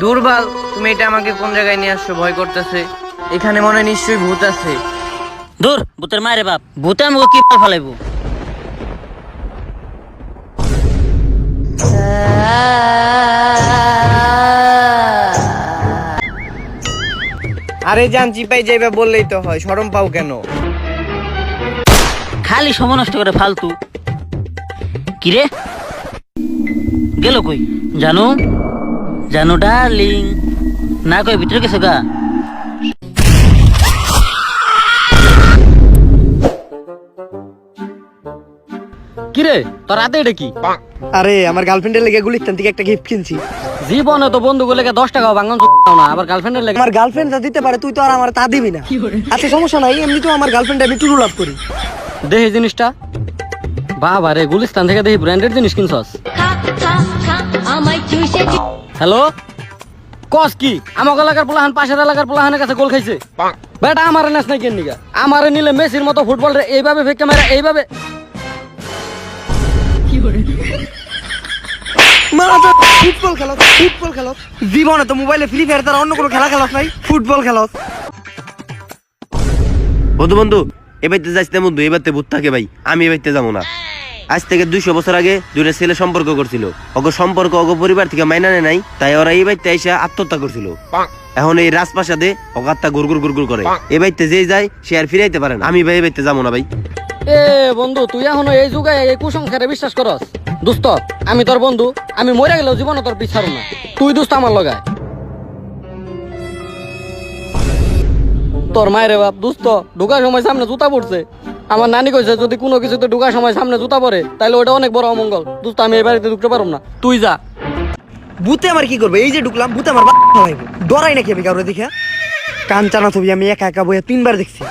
দুর্বল, তুমি এটা আমাকে কোন জায়গায় নিয়ে আসছো? ভয় করতেছে। এখানে মনে হয় নিশ্চয়ই ভূত আছে। দূর ভূতের মায়ের বাপ, ভূতে আমাকে কি ফেলাইবো? আরে জান, চিপাই যাইবা বললেই তো হয়, শরম পাও কেন? খালি সময় নষ্ট করে ফালতু। কিরে গেল কই? জানো জানো ডার্লিং, না কই ভিতরে গেছো গা? কিরে তোর হাতে এটা কি? আরে আমার গার্লফ্রেন্ডের লেগে গুলিস্তান থেকে একটা গিফট কিনছি। জীবনে তো বন্ধুগুলো লেগে 10 টাকাও ভাঙন না, আবার গার্লফ্রেন্ডের লেগে। আমার গার্লফ্রেন্ড যা দিতে পারে তুই তো আর আমার তা দিবি না। আচ্ছা সমস্যা নাই, এমনি তো আমার গার্লফ্রেন্ড আমি টুরু লাভ করি। দেখি জিনিসটা। বাবা রে, গুলিস্তান থেকে দেখি ব্র্যান্ডেড জিনিস কিনছস। হ্যালো, কস কি? আমার এলাকার পোলাহান পাশের এলাকার পোলাহানের কাছে গোল খাইছে। বেটা আমারে নেস নাই কেন নিগা? আমারে নিলে মেসির মতো ফুটবল রে এইভাবে ফেকে মারা, এইভাবে ফুটবল খেলো, ফুটবল খেলো। জীবনে তো মোবাইলে ফ্রি ফায়ার তার অন্য কোনো খেলা খেলাস নাই, ফুটবল খেলাস। বন্ধু বন্ধু, এবাইতে যাইস না বন্ধু, এবারতে ভূত থাকে ভাই। আমি এবাইতে যাবো না। আজ থেকে 200 বছর আগে দুইটা ছেলে সম্পর্ক করছিল, অগ সম্পর্ক অগ পরিবার থেকে মাইনা নেয় নাই, তাই ওরা এই বাইতে এসে আত্মহত্যা করছিল। এখন এই রাজপ্রাসাদে অগাত্তা গুরগুর গুরগুর করে। এ বাইতে যে যায় সে আর ফিরাইতে পারে না। আমি ভাই এবাইতে যাবো না ভাই। এ বন্ধু, তুই এখনো এই যুগে এই কুসংস্কারে বিশ্বাস করস? দোস্ত, আমি তোর বন্ধু, আমি মরে গেলেও জীবনে তোর পিছাড়ো না। তুই দোস্ত আমার লগায়। তোর মায়ের বাপ, দোস্ত ঢোকার সময় সামনে জুতা পড়ছে। আমার নানি কইছে যদি কোনো কিছুতে ঢোকার সময় সামনে জুতা পড়ে তাহলে ওটা অনেক বড় অমঙ্গল। দোস্ত আমি এই বাড়িতে ঢুকতে পারবো না, তুই যা। ভূতে আমার কি করবে? এই যে ঢুকলাম, ভূতে আমার বাড়াইবো। ডরাই নাকি আমি কারোর দেখে? কাঞ্চানা ছবি আমি একা একা বইয়া 3 বার দেখছি।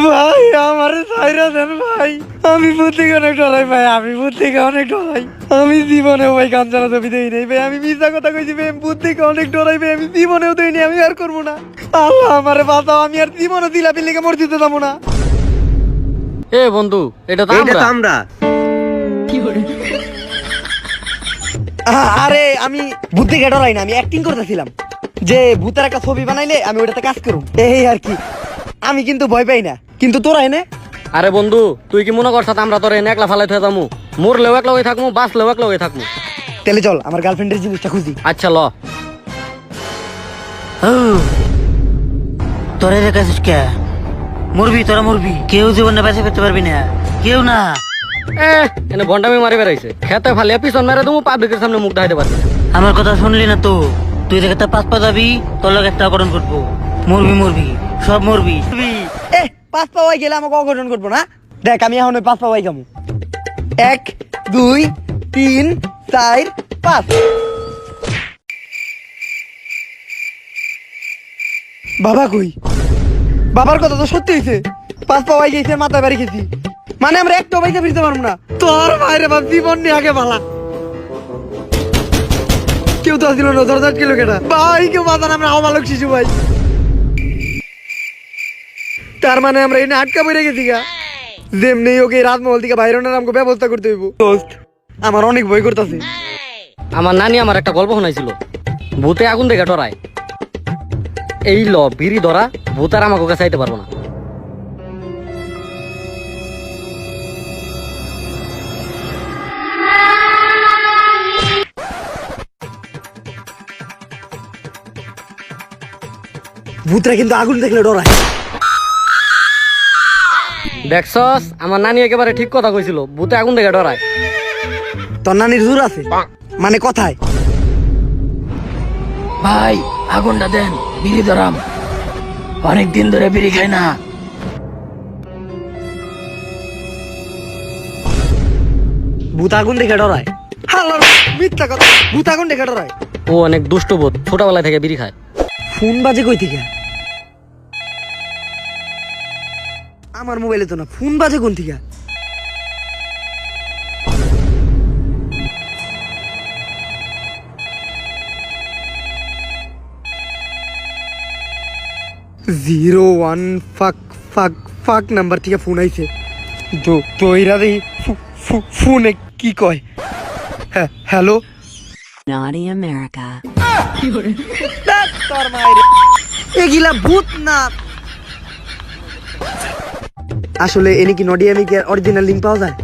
ভাই আমার সাইরা দেন ভাই, আমি ভূত থেকে অনেক ডরাই ভাই, আমি ভূত থেকে অনেক ডরাই। আমি জীবনেও ভাই কাঞ্চানা ছবি দেই নাই ভাই, আমি মিথ্যা কথা কইছি ভাই, আমি ভূত থেকে অনেক ডরাই ভাই, আমি জীবনেও দেই নাই, আমি আর করবো না। আল্লাহ আমারে বাঁচাও, আমি আর জীবনে দিলাপি লেগে মসজিদে যাবো না। এ বন্ধু, এটা তো এইটা তো আমরা। আমরা। আরে আমি ভূত থেকে ডরাই না, আমি অ্যাক্টিং করতেছিলাম যে ভূতের একটা ছবি বানাইলে আমি ওটাতে কাজ করুম, এই আর কি। আমি কিন্তু ভয় পাই না, কিন্তু তোরা এনে। আরে বন্ধু, তুই কি মনে করছ আমরা তোর এনে একলা ফালাই থয়ে যাবো? মরলেও একলা হয়ে থাকবো, বাঁচলেও একলা হয়ে থাকবো। তাহলে চল আমার গার্লফ্রেন্ডের জিনিসটা খুঁজি। আচ্ছা ল। তোরা দেখাছিস কে? মরবি, তোরা মরবি, কেউ জীবনে বেঁচে করতে পারবি না, কেউ না। এনে ভন্ডামি মারি বেড়াইছে, খেতে ফালিয়া পিছন মেরে দেবো, পাবলিকের সামনে মুখ দেখাইতে পারবি না। আমার কথা শুনলি না তো? তুই দেখে তা পাঁচ পা যাবি, তোর লোক একটা অপহরণ করবো। মরবি মরবি, সব মরবি। এ 5 পাওয়াই গেলে আমাকে অঘটন করবো না। দেখ আমি এখন ওই 5 পাওয়াই খামু। 1 2 3 4 5। বাবা কই? বাবার কথা তো সত্যি হয়েছে, 5 পাওয়াই গেছে, মাথায় বাড়ি খেয়েছি। মানে আমরা একটা পয়সা ফিরতে পারবো না। তোর ভাইরে বাপ, জীবন নিয়ে আগে ভালা। কেউ তো আসছিল না, দরজা আটকে লোকেটা ভাই, কেউ বাঁচান, আমরা অমালক শিশু ভাই। তার মানে আমরা এনে আটকা পড়ে গেছি গা। যেমনি ওকে রাজমহল থেকে বাইরনের আমাকে ব্যবস্থা করতে হইব। দোস্ত আমার অনেক ভয় করতেছে। আমার নানি আমার একটা গল্প শোনাইছিল, ভূতে আগুন দেখে ডরায়। এই ল বিড়ি ধরা, ভূত আর আমাকে কাছে আইতে পারবো না। ভূতরা কিন্তু আগুন দেখলে ডরায়। দেখছস, আমার নানি একেবারে ঠিক কথা কইছিল, ভূতে আগুন দেখে ডরায়। তোর নানির জোর আছে মানে কথায়। ভাই আগুনটা দেন, বিড়ি ধরাম, অনেক দিন ধরে বিড়ি খাই না। ভূত আগুন দেখে ডরায়? হাল্লা মিথ্যা কথা, ভূত আগুন দেখে ডরায়? ও অনেক দুষ্ট বোধ, ছোটবেলা থেকে বিড়ি খায়। ফোন বাজে কই থেকে? আমার মোবাইলে তো না, ফোন বাজে কোন থেকে? জিরো ওয়ান ফাক ফাক ফাক নাম্বার থেকে ফোন আইছে। দইরা দেই ফোনে কি কয়? হ্যাঁ, হ্যালো। Naughty America. তোর মায়ের এগুলা ভূত না। আসলে এনে কি নডি আমি অরিজিনাল লিংক পাওয়া যায়?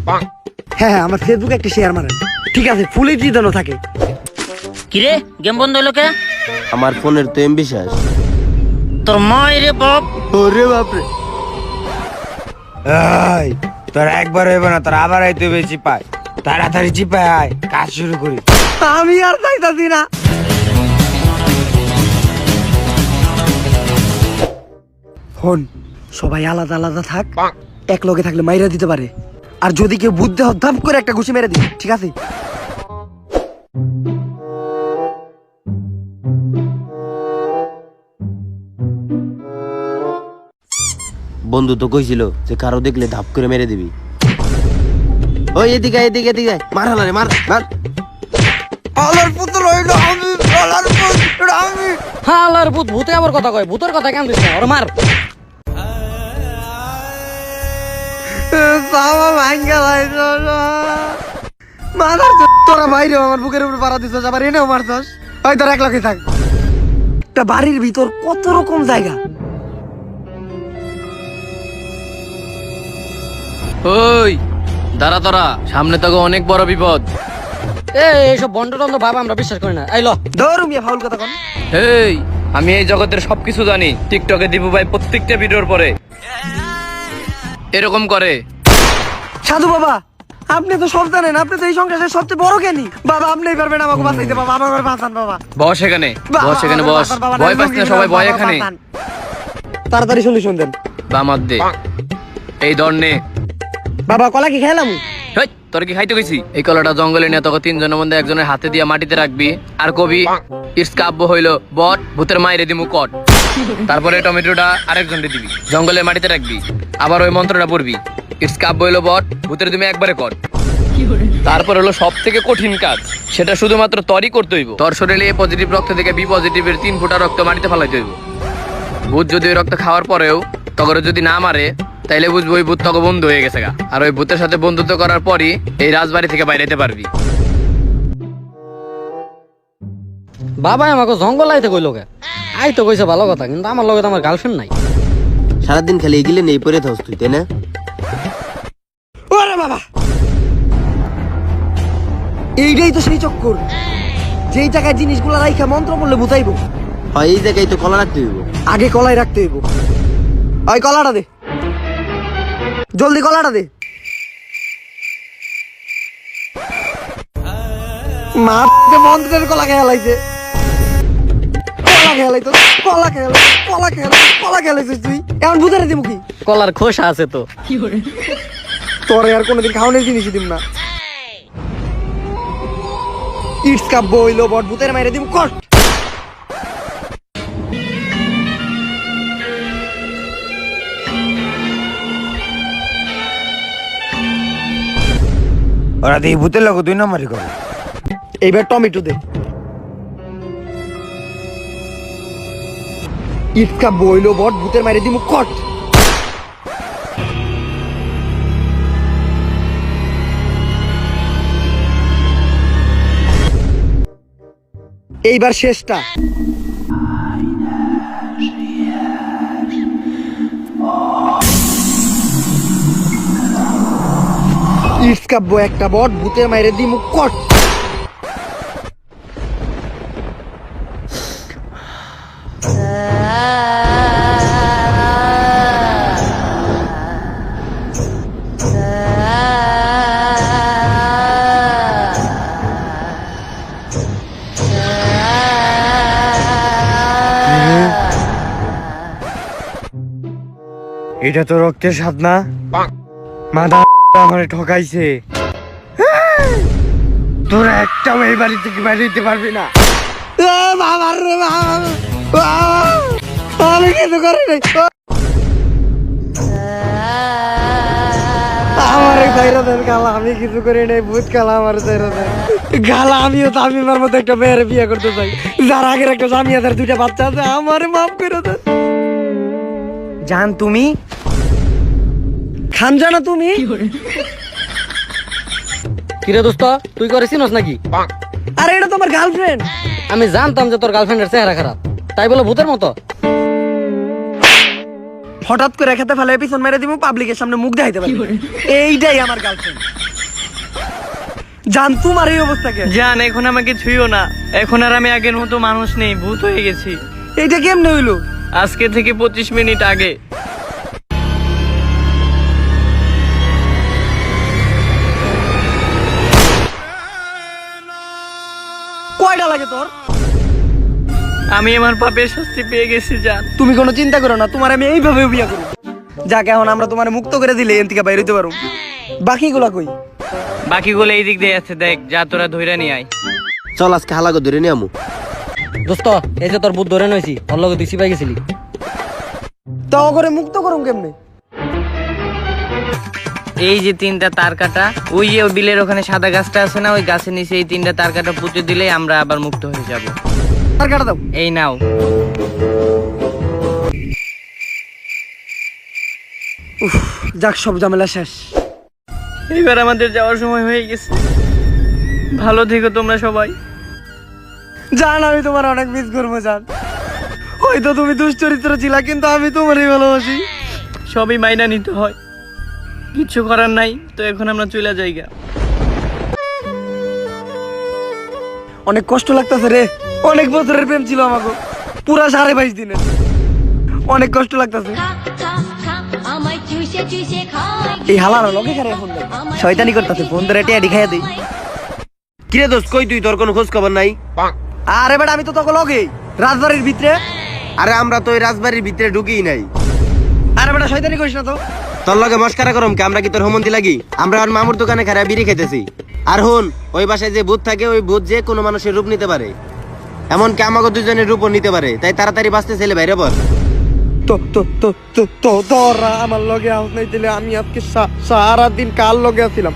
হ্যাঁ হ্যাঁ, আমার ফেসবুকে একটা শেয়ার মারেন। ঠিক আছে, ফুল এইচডি দানো থাকে। কিরে গেম বন্ধ হলো কে? আমার ফোনের তো এমবি শেষ। তোর মায়ের বাপ। ওরে বাপরে। এই তোর একবার হইব না, তোর আবার আইতে বেশি পায়। তাড়াতাড়ি চিপায় আয়, কাজ শুরু করি। আমি আর চাইতাছি না। হন, সবাই আলাদা আলাদা থাক, এক লগে থাকলে মাইরা দিতে পারে। আর যদি কেউ বুদ্ধি ধাপ করে একটা ঘুষি মেরে দিই, ঠিক আছে? বন্ধু তো কইছিল যে কারো দেখলে ধাপ করে মেরে দিবি। ওই এদিকে এদিকে এদিকে মার হালারে, মার মার। আলার পুতুল হইলো আমি, আলার পুতুল আমি। হ্যাঁ আল্লাহর ভূত, ভূতে আবার কথা কয়, ভূতের কথা কেন দিস না, ওরে মার। বাবা ভাঙ্গা লাইছো না। মাদার তোরা বাইরে আমার বুকের উপর পাড়া দিছস, আবার এনেও মারছস। ওই তোর এক লগে থাক। একটা বাড়ির ভিতর কত রকম জায়গা। ওই দাঁড়া তোরা, সামনে তো অনেক বড় বিপদ। এইসব বন্ড টন্ড ভাব আমরা বিশ্বাস করি না। আইলো দৌড় মিয়া, ফাউল কথা কোন। এই আমি এই জগতের সবকিছু জানি। টিকটকে দীপু ভাই প্রত্যেকটা ভিডিওর পরে এরকম করে। সাধু বাবা, আপনি তো সব জানেন, আপনি তো এই সংসারের সবচেয়ে বড় জ্ঞানী। বাবা আপনিই পারবেন আমাকে বাঁচাইতে। বাবা আমাকে বাঁচান বাবা। বস এখানে, বস এখানে বস। বাবা, বাবা, ভয় পাস না, সবাই ভয় বাবা, এখানে। বাঁচান। তাড়াতাড়ি সলিউশন দেন। বামাত দে এই ধর নে। বাবা কলা কি খেলাম? হেই, তোর কি খাইতে গেছি? এই কলাটা জঙ্গলে নিয়ে তোকে তিনজনের মধ্যে একজনের হাতে দিয়ে মাটিতে রাখবি। আর কবি ইটস কাব্য হইলো বট, ভূতের মাইরে দিমু কট। তারপরে টমেটোটা আরেকজনকে দিবি, জঙ্গলের মাটিতে রাখবি। আবার ওই মন্ত্রটা পড়বি, ইটস কাব্য হইলো বট, ভূতের দিমে একবারে কট। তারপর হলো সব থেকে কঠিন কাজ, সেটা শুধুমাত্র তরই করতে হইব। তোর শরীরে এ পজিটিভ রক্ত থেকে বি পজিটিভের 3 ফোঁটা রক্ত মাটিতে ফেলাইতে হইব। ভূত যদি ওই রক্ত খাওয়ার পরেও তগরে যদি না মারে, তাইলে বুঝবো ওই ভূত তখন বন্ধু হয়ে গেছে গা। আর ওই ভূতের সাথে বন্ধুত্ব করার পরই এই রাজবাড়ি থেকে বাইরে পারবি। বাবা আমাকে জঙ্গল আইতে কইলো কে? আইতে কইছে ভালো কথা, কিন্তু আমার লগে তো আমার গার্লফ্রেন্ড নাই। সারাদিন খালি এগুলো নেই পরে থাকস তুই, তাই না? ওরে বাবা, এইটাই তো সেই চক্কর, যেই জায়গায় জিনিসগুলো রাইখা মন্ত্র বললে বুঝাইবো। হয় এই জায়গায় তো কলা রাখতে হইব। আগে কলাই রাখতে হইব। ওই কলাটা দে, জলদি কলাটা দে। মা মন্ত্রের কলা খেলাইছে, কলা খেলাইতো, কলা খেলাই, কলা খেলাই, কলা খেলাইছিস তুই। এমন বুঝারে দিব কি? কলার খোসা আছে তো। তোরে আর কোনোদিন খাওয়ানোর জিনিসই দিব না। ইটস কাব্য হইলো বট, ভূতের মাইরে দিব কট। ওরা তো এই ভূতের লোক 2 নম্বরই করে। এইবার টমেটো দে। ইটস কাব্য হইলো বট, ভূতের মাইরে দিব কট। এইবার শেষটা। ইটস কাব্য একটা বট, ভূতের মাইরে দি মুখ কট। এটা তো রক্তের স্বাদ না? মাথা আমার ঠকাইছে। তোরা একটাও এই বাড়ি থেকে বেরোতে পারবি না। বাবা রে বাবা, আমি কিছু করি নাই। আমার বাইরে দেন গালা, আমি কিছু করি নাই। ভূত গালা আমার বাইরে দেন গালা। আমিও তো আমি আমার মতো একটা মেয়ের বিয়ে করতে চাই, যার আগের একটা স্বামী আছে, 2টা বাচ্চা আছে। আমার মাফ করে দেন। জান তুমি খান, জানা তুমি কিরে দোস্ত তুই করে চিনস নাকি? আরে এটা তোমার গার্লফ্রেন্ড। আমি জানতাম যে তোর গার্লফ্রেন্ডের চেহারা খারাপ, তাই বলে ভূতের মতো। হঠাৎ করে খেতে ফেলে পিছন মেরে দিব, পাবলিকের সামনে মুখ দেখাইতে পারি, এইটাই আমার গার্লফ্রেন্ড। জান তোমার এই অবস্থা কে? জান এখন আমাকে ছুঁইও না, এখন আর আমি আগের মতো মানুষ নেই, ভূত হয়ে গেছি। এইটা কেমনে হইলো? আজকে থেকে 25 মিনিট আগে। কয়টা লাগে তোর? আমি আমার পাপের শাস্তি পেয়ে গেছি জান। তুমি কোনো চিন্তা করো না, তোমার আমি এইভাবে বিয়ে করব। যাক এখন আমরা তোমার মুক্ত করে দিলে এন থেকে বাইরে হইতে পারো। বাকিগুলা কই? বাকিগুলো এই দিক দিয়ে আছে, দেখ যা তোরা ধইরা নিয়ে আয়। চল আজকে হালাগো ধরে নিয়ে আমু। দোস্ত এই যে তোর ভূত ধরে নইছি, তোর লগে তুই সিপাই গেছিলি। তাও করে মুক্ত করুম কেমনে? এই যে 3টা তার কাটা, ওই যে বিলের ওখানে সাদা গাছটা আছে না, ওই গাছের নিচে এই 3টা তার কাটা পুঁতে দিলেই আমরা আবার মুক্ত হয়ে যাব। আর কাটা দাও। এই নাও। যাক সব ঝামেলা শেষ। এইবার আমাদের যাওয়ার সময় হয়ে গেছে। ভালো থেকো তোমরা সবাই। জান আমি তোমার অনেক মিস করবো জান। হয়তো তুমি দুশ্চরিত্র ছিলা, কিন্তু আমি তোমারই ভালোবাসি। সবই মাইনা নিতে হয়, কিছু করার নাই। তো এখন আমরা চলে যাইগা। অনেক কষ্ট লাগতেছে রে, অনেক বছরের প্রেম ছিল আমাকে, পুরা 22.5 দিনের। অনেক কষ্ট লাগতেছে। এই হালার লগে খারে ফোন দেয়, শয়তানি করতেছে, ফোন ধরে টিয়াডি খাইয়া দেই। কিরে দোস্ত কই তুই? তোর কোনো খোঁজ খবর নাই? আরে বেটা আমি তো তোকে লগে রাজবাড়ির ভিতরে। আরে আমরা তো ওই রাজবাড়ির ভিতরে ঢুকিই নাই। আরে বেটা শয়তানি করিস না তো। তোর লগে মস্কারা করম কে? আমরা কি তোর হোমন্তি লাগি? আমরা আর মামুর দোকানে খারা বিড়ি খেতেছি। আর হুন, ওই বাসায় যে ভূত থাকে, ওই ভূত যে কোনো মানুষের রূপ নিতে পারে, এমনকি আমাকে দুজনের রূপও নিতে পারে। তাই তাড়াতাড়ি বাঁচতে ছেলে বাইরে বল। তো তো তো তো তো তোরা আমার লগে আউট নাই দিলে আমি আজকে সারা দিন কাল লগে আছিলাম।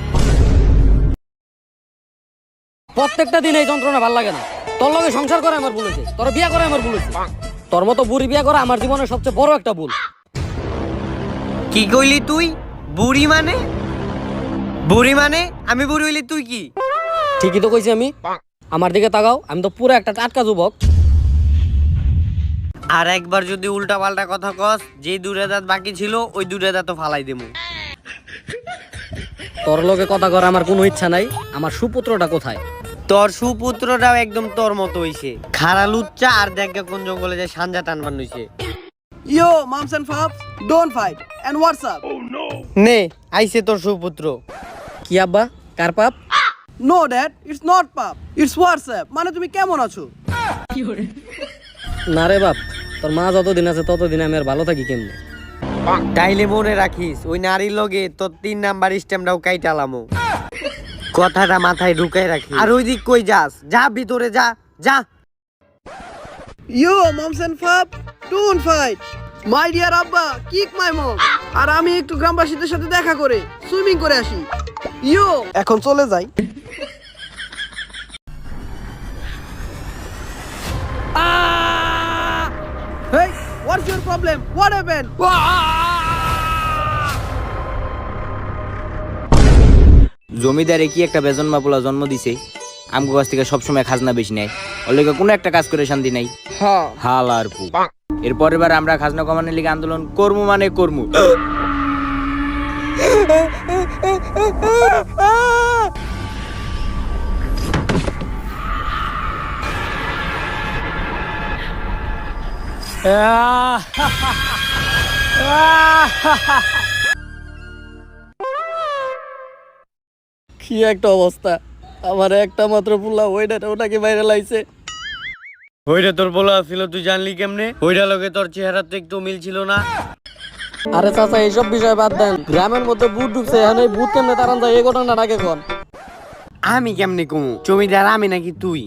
প্রত্যেকটা দিন এই যন্ত্রণা ভাল লাগে না। তোর লগে সংসার করে আমার ভুল হয়েছে, তোর বিয়া করে আমার ভুল হয়েছে। তোর মতো বুড়ি বিয়া করা আমার জীবনের সবচেয়ে বড় একটা ভুল। কি কইলি তুই? বুড়ি মানে? বুড়ি মানে? আমি বুড়ি হইলি তুই কি? ঠিকই তো কইছি আমি। আমার দিকে তাকাও, আমি তো পুরো একটা টাটকা যুবক। আর একবার যদি উল্টা পাল্টা কথা কস, যে 2টা দাঁত বাকি ছিল ওই 2টা দাঁত ফালাই দেবো। তোর লগে কথা করার আমার কোনো ইচ্ছা নাই। আমার সুপুত্রটা কোথায়? তোর সুপুত্রটাও একদম তোর মতো হইছে, খাড়া লুচ্চা। আর দেখ কোন জঙ্গলে যায় সানজা টানবান হইছে। Yo moms and pops, don't fight and what's up. নে আইছে তোর সুপুত্র। কি আব্বা, কার পাপ? নো ড্যাড, ইটস নট পাপ, ইটস হোয়াটসঅ্যাপ। মানে তুমি কেমন আছো? না রে বাপ, তোর মা যতদিন আছে ততদিন আমি আর ভালো থাকি কেমনে? তাইলে মনে রাখিস, ওই নারীর লগে তোর 3 নাম্বার স্ট্যাম্পটাও কাইটালামো। কথাটা মাথায় ঢুকাই রাখি। আর ওই দিক কই যাস? যা ভিতরে যা, যা। Yo moms and pops, don't fight. My dear আব্বা, কিক মাই মম। আর আমি একটু গ্রামবাসীদের সাথে দেখা করে সুইমিং করে আসি। ইয়ো এখন চলে যাই। Hey, what's your problem? What happened? জমিদারে কি একটা বেজন মাপুলা জন্ম দিছে, আমগো কাছ থেকে সবসময় খাজনা বেশি নেয়। ওর লেগে কোনো একটা কাজ করে শান্তি নাই। হাল আর পু। এরপরের বার আমরা খাজনা কমানোর লিগে আন্দোলন করমু, মানে করমু। কি একটা অবস্থা! আমার একটা মাত্র পুলা ওটাকে বাইরে লাইছে। ওইটা তোর বলা ছিল, তুই জানলি কেমনে? ওইটা লগে তোর চেহারা তো একটু মিল ছিল না। আরে চাচা এইসব বিষয় বাদ দেন, গ্রামের মধ্যে ভূত ঢুকছে, এখন এই ভূত কেমনে তারান যায় এই ঘটনাটাকে কোন? আমি কেমনে কমু? জমিদার আমি নাকি তুই?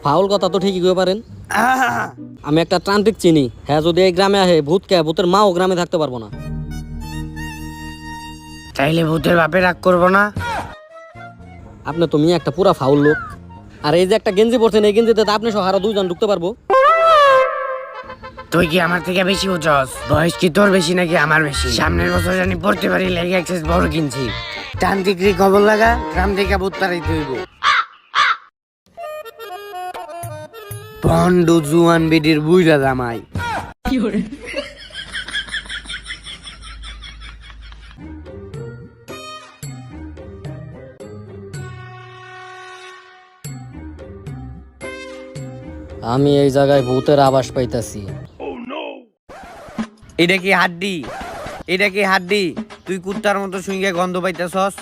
ফাউল কথা তো ঠিকই কইতে পারেন। আমি একটা তান্ত্রিক চিনি, হ্যাঁ যদি এই গ্রামে আহে ভূত কে, ভূতের মাও গ্রামে থাকতে পারবো না। তাইলে ভূতের বাপে রাগ করবো না? আপনি তুমি একটা পুরা ফাউল লোক। আর এই যে একটা গেঞ্জি পরছেন, এই গেঞ্জিতে তো আপনি সহ আরো 2 জন ঢুকতে পারবো। তুই কি আমার থেকে বেশি বুঝছস? বয়স কি তোর বেশি নাকি আমার বেশি? সামনের বছর জানি পড়তে পারি লেগে এক্সেস বড় কিনছি। তান্ত্রিক খবর লাগা, গ্রাম থেকে ভূত তাড়াইতে হইব। ভণ্ড জুয়ান বেডির বুইরা জামাই। আমি এই জায়গায় ভূতের আভাস পাইতাছি। এটা কি হাড্ডি? এটা কি হাড্ডি? তুই কুত্তার মতো শুইয়া গন্ধ পাইতেছস?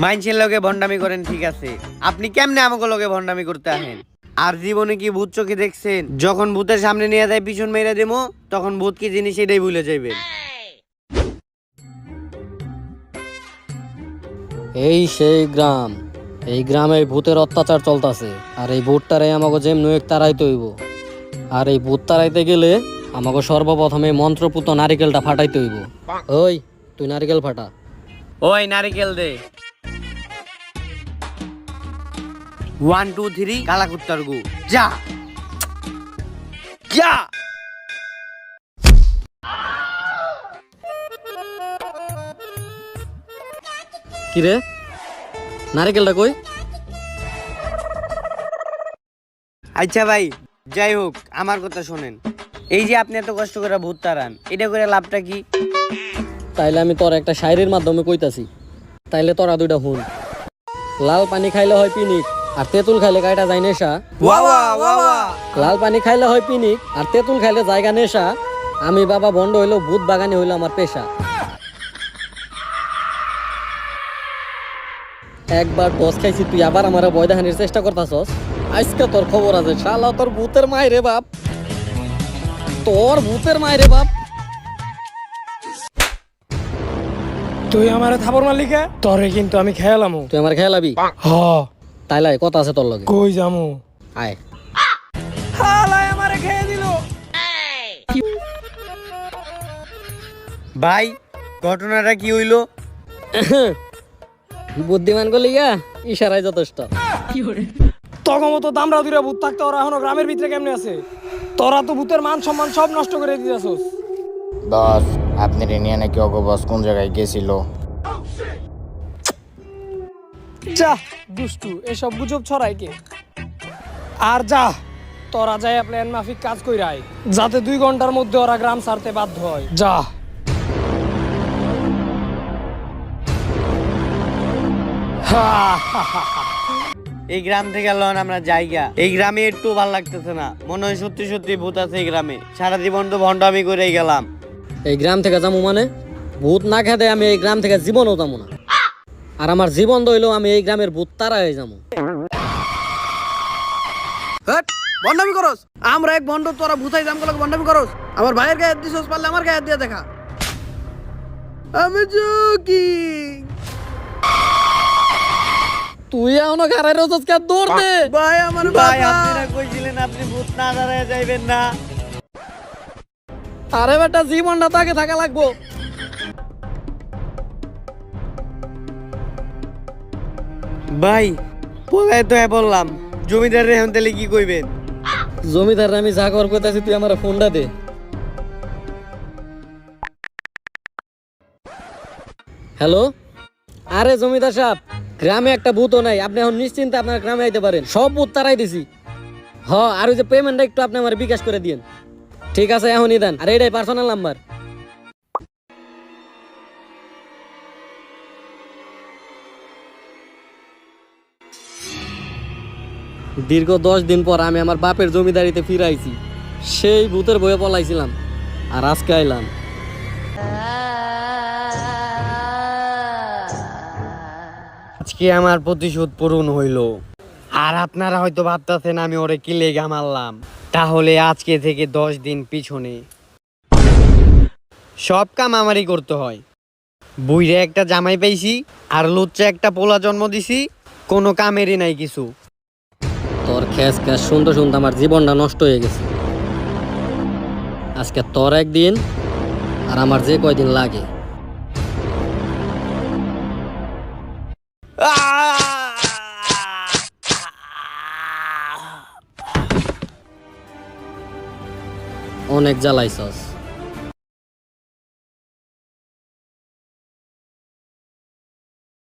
মাইনছের লগে ভন্ডামি করেন ঠিক আছে, আপনি কেমনে আমাকে লগে ভন্ডামি করতে আহেন? আর জীবনে কি ভূত চোখে দেখছেন? যখন ভূতের সামনে নিয়ে যায় পিছন মেরে দেবো, তখন ভূত কি জিনিস এটাই ভুলে যাইবেন। এই সেই গ্রাম, এই গ্রামে ভূতের অত্যাচার চলতেছে। আর এই ভূতটারে আমাকে যেমন তারাইতে হইব। আর এই ভূত তারাইতে গেলে আমাকে সর্বপ্রথমে মন্ত্রপুত নারিকেলটা ফাটাইতে হইব। ওই তুই নারিকেল ফাটা। ওই নারিকেল দে। 1 2 3 কালা কুত্তার গু যা যা। কিরে নারিকেলটা কই? আচ্ছা ভাই, যাই হোক আমার কথা শোনেন। এই যে আপনি এত কষ্ট করে ভূত তাড়ান, এটা করে লাভটা কি? তাইলে আমি তোর একটা শায়রির মাধ্যমে কইতাছি, তাইলে তোরা দুইটা হুন। লাল পানি খাইলে হয় পিনিক, আর তেঁতুল খাইলে গায়টা যায় নেশা। লাল পানি খাইলে হয় পিনিক, আর তেঁতুল খাইলে জায়গা নেশা। আমি বাবা বন্ড হইলো, ভূত বাগানে হইলো আমার পেশা। একবার দশ খাইছি, তুই আবার আমার বয় দেখানোর চেষ্টা করতাছস। আজকে তোর খবর আছে শালা, তোর ভূতের মায়েরে বাপ, তোর ভূতের মায়েরে বাপ। তুই আমার থাপড় মালিকা, তোরে কিন্তু আমি খেয়ালামু। তুই আমার খেয়ালাবি? হ, তাইলে কথা আছে তোর লগে, কই যামু? আয়। হালাই আমারে খেয়ে দিল। ভাই ঘটনাটা কি হইলো? বুদ্ধিমান গলি গা, ইশারায় যথেষ্ট। তখন মতো দামরা দুইরা ভূত থাকতে ওরা এখনো গ্রামের ভিতরে কেমনে আছে? তোরা তো ভূতের মান সম্মান সব নষ্ট করে দিতেছস। বস, আপনার নিয়ে নাকি অগো বস কোন জায়গায় গেছিল? যা দুষ্টু, এসব গুজব ছড়াই কে? আর যা, তোরা যাই প্ল্যান মাফিক কাজ কইরাই, যাতে 2 ঘন্টার মধ্যে ওরা গ্রাম ছাড়তে বাধ্য হয়। যা। এই গ্রাম থেকে লন আমরা জায়গা। এই গ্রামে একটু ভালো লাগতেছে না, মনে হয় সত্যি সত্যি ভূত আছে এই গ্রামে। সারা জীবন তো ভণ্ডামি করে গেলাম। এই গ্রাম থেকে যাবো মানে? ভূত না খেতে আমি এই গ্রাম থেকে জীবনও যাবো না। আর আমার জীবন দইলেও আমি এই গ্রামের ভূত তারা হয়ে যাবো। ভণ্ডামি করস? আমরা এক ভণ্ড, তোরা ভূতাই জাম গুলো ভণ্ডামি করস? আমার ভাইয়ের গায়ে দিছস, পারলে আমার গায়ে দিয়ে দেখা। আমি জোকি। তুই এখনো ঘরে রোজস কে দৌড় দে ভাই আমার ভাই, আপনারা কইছিলেন আপনি ভূত না দাঁড়ায় যাইবেন না। আরে বেটা, জীবনটা তাকে থাকা লাগবো। ভাই বলাই তো বললাম, জমিদারের এখন তাহলে কি কইবেন? জমিদার আমি যা কর কইতাছি, তুই আমার ফোনটা দে। হ্যালো, আরে জমিদার সাহেব, গ্রামে একটা ভূতও নাই, আপনি এখন নিশ্চিন্তে আপনার গ্রামে আইতে পারেন। সব ভূত তারাই দিছি। আর ওই যে পেমেন্টটা একটু আপনি আমার বিকাশ করে দিন। ঠিক আছে, এখনই দেন। আর এইটাই পার্সোনাল নাম্বার। দীর্ঘ 10 দিন পর আমি আমার বাপের জমিদারিতে ফিরাইছি। সেই ভূতের বয়ে পলাইছিলাম, আর আজকে আইলাম। আজকে আমার প্রতিশোধ পূরণ হইল। আর আপনারা হয়তো ভাবতেছেন আমি ওরে কি লেগা মারলাম। তাহলে আজকে থেকে 10 দিন পিছনে সব কাম আমারই করতে হয়। বুইরে একটা জামাই পাইছি, আর লুচ্চা একটা পোলা জন্ম দিছি, কোনো কামেরই নাই কিছু। তোর খ্যাস খ্যাস শুনতে শুনতে আমার জীবনটা নষ্ট হয়ে গেছে। আজকে তোর একদিন, আর আমার যে কয়দিন লাগে। অনেক জ্বালাইছস।